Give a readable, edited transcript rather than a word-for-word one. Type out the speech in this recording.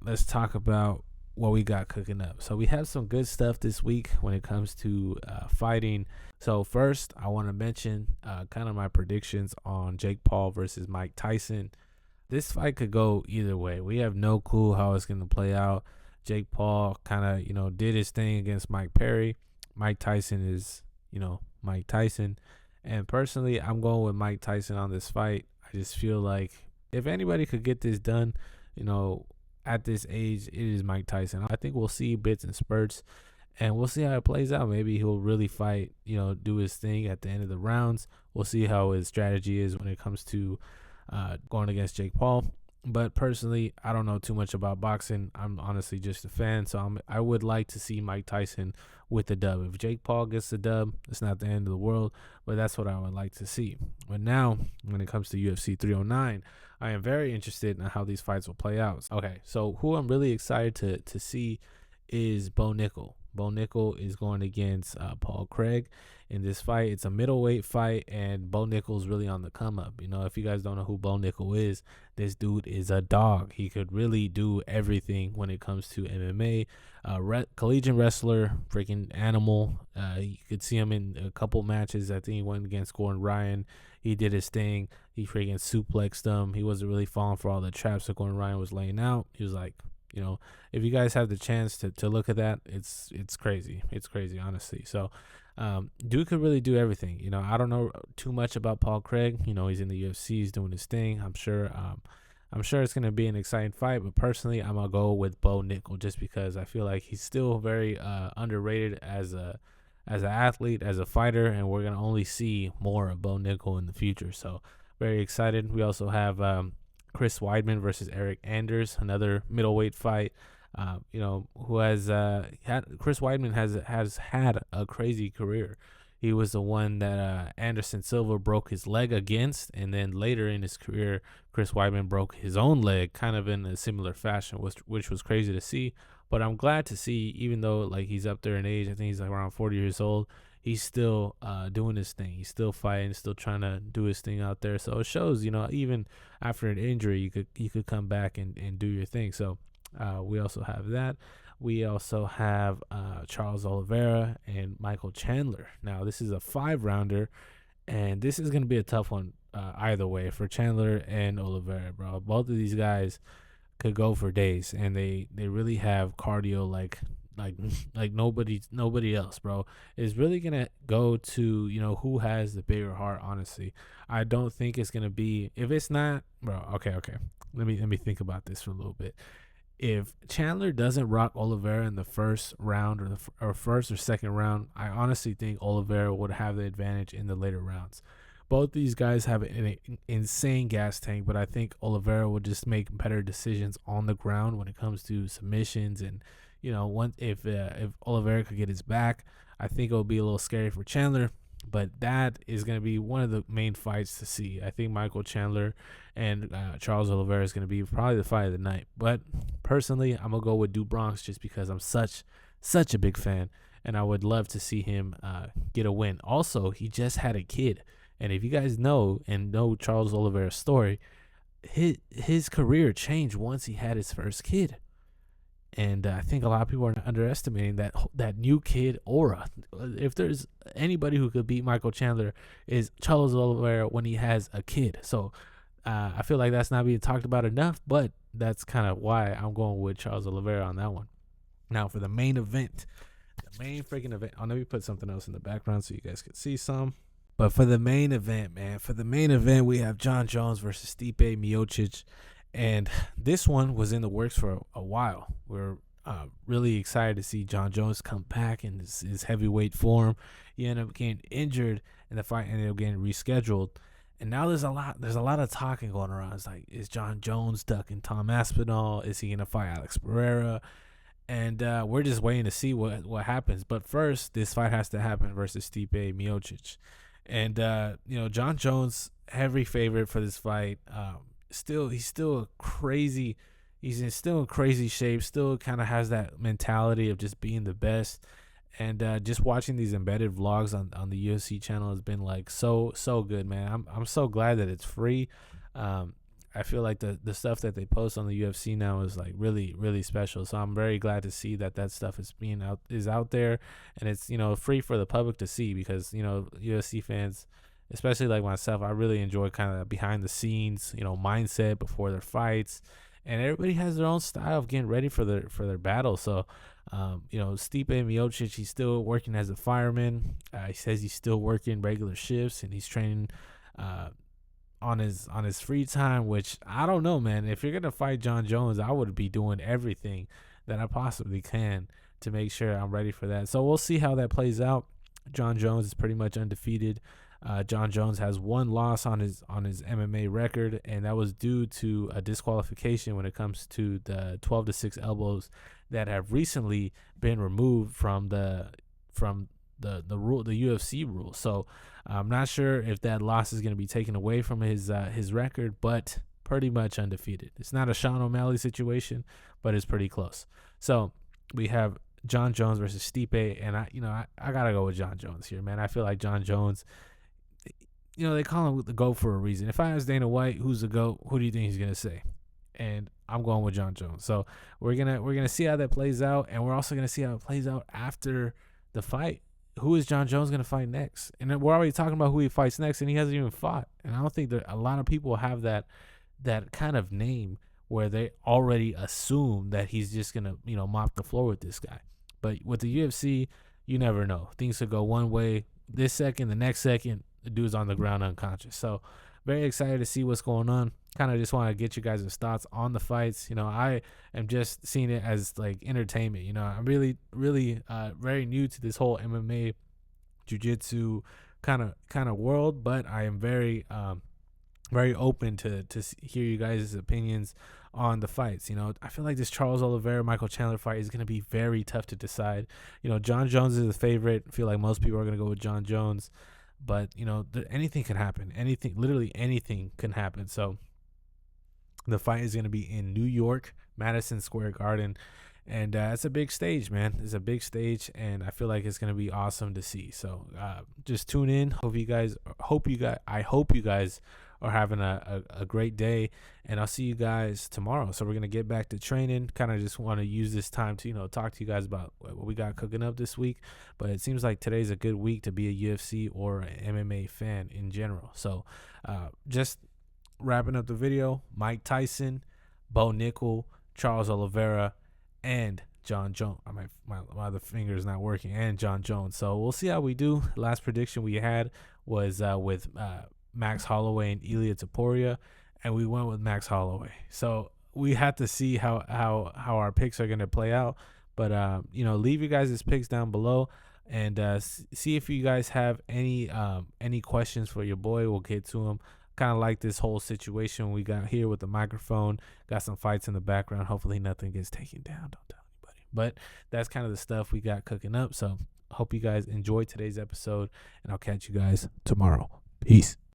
let's talk about what we got cooking up. So we have some good stuff this week when it comes to fighting. So first, I want to mention kind of my predictions on Jake Paul versus Mike Tyson. This fight could go either way. We have no clue how it's going to play out. Jake Paul kind of, did his thing against Mike Perry. Mike Tyson is, Mike Tyson. And personally, I'm going with Mike Tyson on this fight. I just feel like if anybody could get this done, at this age, it is Mike Tyson. I think we'll see bits and spurts, and we'll see how it plays out. Maybe he'll really fight, do his thing at the end of the rounds. We'll see how his strategy is when it comes to going against Jake Paul. But personally, I don't know too much about boxing. I'm honestly just a fan, so I would like to see Mike Tyson with the dub. If Jake Paul gets the dub, it's not the end of the world, but that's what I would like to see. But now, when it comes to UFC 309, I am very interested in how these fights will play out. Okay, so who I'm really excited to see is Bo Nikal. Bo Nikal is going against Paul Craig in this fight. It's a middleweight fight, and Bo Nikal is really on the come up. If you guys don't know who Bo Nikal is, this dude is a dog. He could really do everything when it comes to MMA. Collegiate wrestler, freaking animal. You could see him in a couple matches. I think he went against Gordon Ryan. He did his thing. He freaking suplexed him. He wasn't really falling for all the traps that Gordon Ryan was laying out. He was like, if you guys have the chance to look at that, it's crazy. It's crazy, honestly. So, dude could really do everything. I don't know too much about Paul Craig. He's in the UFC. He's doing his thing. I'm sure it's going to be an exciting fight. But personally, I'm going to go with Bo Nikal just because I feel like he's still very underrated as an athlete, as a fighter. And we're going to only see more of Bo Nikal in the future. So, very excited. We also have Chris Weidman versus Eryk Anders, another middleweight fight. Who has Chris Weidman has had a crazy career. He was the one that Anderson Silva broke his leg against, and then later in his career, Chris Weidman broke his own leg, kind of in a similar fashion, which was crazy to see. But I'm glad to see, even though like he's up there in age, I think he's like around 40 years old. He's still doing his thing. He's still fighting, still trying to do his thing out there. So it shows, even after an injury, you could come back and do your thing. So we also have that. We also have Charles Olivera and Michael Chandler. Now, this is a 5-rounder, and this is going to be a tough one either way for Chandler and Olivera, bro. Both of these guys could go for days, and they really have cardio like nobody else, bro. It's really gonna go to who has the bigger heart. Honestly, I don't think it's gonna be, if it's not, bro. Okay. Let me think about this for a little bit. If Chandler doesn't rock Olivera in the first round or first or second round, I honestly think Olivera would have the advantage in the later rounds. Both these guys have an insane gas tank, but I think Olivera would just make better decisions on the ground when it comes to submissions. And if Olivera could get his back, I think it would be a little scary for Chandler. But that is going to be one of the main fights to see. I think Michael Chandler and Charles Olivera is going to be probably the fight of the night. But personally, I'm going to go with Bonx just because I'm such a big fan, and I would love to see him get a win. Also, he just had a kid. And if you guys know Charles Olivera's story, his career changed once he had his first kid. And I think a lot of people are underestimating that new kid aura. If there's anybody who could beat Michael Chandler, is Charles Oliveira when he has a kid. So I feel like that's not being talked about enough, but that's kind of why I'm going with Charles Oliveira on that one. Now for the main event, freaking event. Let me put something else in the background so you guys can see some. But for the main event, we have Jon Jones versus Stipe Miocic. And this one was in the works for a while. We're really excited to see Jon Jones come back in his heavyweight form. He ended up getting injured, and the fight ended up getting rescheduled. And now there's a lot of talking going around. It's like, is Jon Jones ducking Tom Aspinall? Is he gonna fight Alex Pereira? And we're just waiting to see what happens. But first, this fight has to happen versus Stipe Miocic. And Jon Jones, heavy favorite for this fight. He's still in crazy shape, still kind of has that mentality of just being the best. And just watching these embedded vlogs on the UFC channel has been like so good, man. I'm so glad that it's free. I feel like the stuff that they post on the UFC now is like really, really special. So I'm very glad to see that stuff is out there, and it's, free for the public to see, because, UFC fans, especially like myself, I really enjoy kind of behind the scenes, mindset before their fights, and everybody has their own style of getting ready for their battle. So, Stipe Miocic, he's still working as a fireman. He says he's still working regular shifts, and he's training on his free time, which I don't know, man. If you're gonna fight Jon Jones, I would be doing everything that I possibly can to make sure I'm ready for that. So we'll see how that plays out. Jon Jones is pretty much undefeated. Jon Jones has one loss on his MMA record, and that was due to a disqualification when it comes to the 12-6 elbows that have recently been removed from the rule, the UFC rule. So I'm not sure if that loss is going to be taken away from his record, but pretty much undefeated. It's not a Sean O'Malley situation, but it's pretty close. So we have Jon Jones versus Stipe, and I gotta go with Jon Jones here, man. I feel like Jon Jones, they call him the GOAT for a reason. If I ask Dana White who's the GOAT, who do you think he's gonna say? And I'm going with Jon Jones. So we're gonna see how that plays out, and we're also gonna see how it plays out after the fight. Who is Jon Jones gonna fight next? And then we're already talking about who he fights next, and he hasn't even fought. And I don't think that a lot of people have that kind of name where they already assume that he's just gonna mop the floor with this guy. But with the UFC, you never know. Things could go one way this second, the next second, the dude's on the ground unconscious. So very excited to see what's going on. Kind of just want to get you guys' thoughts on the fights. I am just seeing it as like entertainment. I'm really, really very new to this whole MMA jiu-jitsu kind of world, but I am very very open to hear you guys' opinions on the fights. I feel like this Charles Oliveira Michael Chandler fight is going to be very tough to decide. Jon Jones is the favorite. I feel like most people are going to go with Jon Jones, but anything can happen. Literally anything can happen. So the fight is going to be in New York, Madison Square Garden, and it's a big stage, man. It's a big stage, and I feel like it's going to be awesome to see. So just tune in. I hope you guys are having a great day, and I'll see you guys tomorrow. So we're going to get back to training. Kind of just want to use this time to talk to you guys about what we got cooking up this week. But it seems like today's a good week to be a UFC or an MMA fan in general. So just wrapping up the video, Mike Tyson, Bo Nikal, Charles Oliveira, and Jon Jones. My other finger is not working, and Jon Jones. So we'll see how we do. Last prediction we had was with Max Holloway and Ilia Topuria, and we went with Max Holloway. So we have to see how our picks are going to play out. But leave your guys' picks down below, and see if you guys have any questions for your boy. We'll get to them. Kind of like this whole situation we got here with the microphone. Got some fights in the background. Hopefully nothing gets taken down. Don't tell anybody. But that's kind of the stuff we got cooking up. So hope you guys enjoyed today's episode, and I'll catch you guys tomorrow. Peace.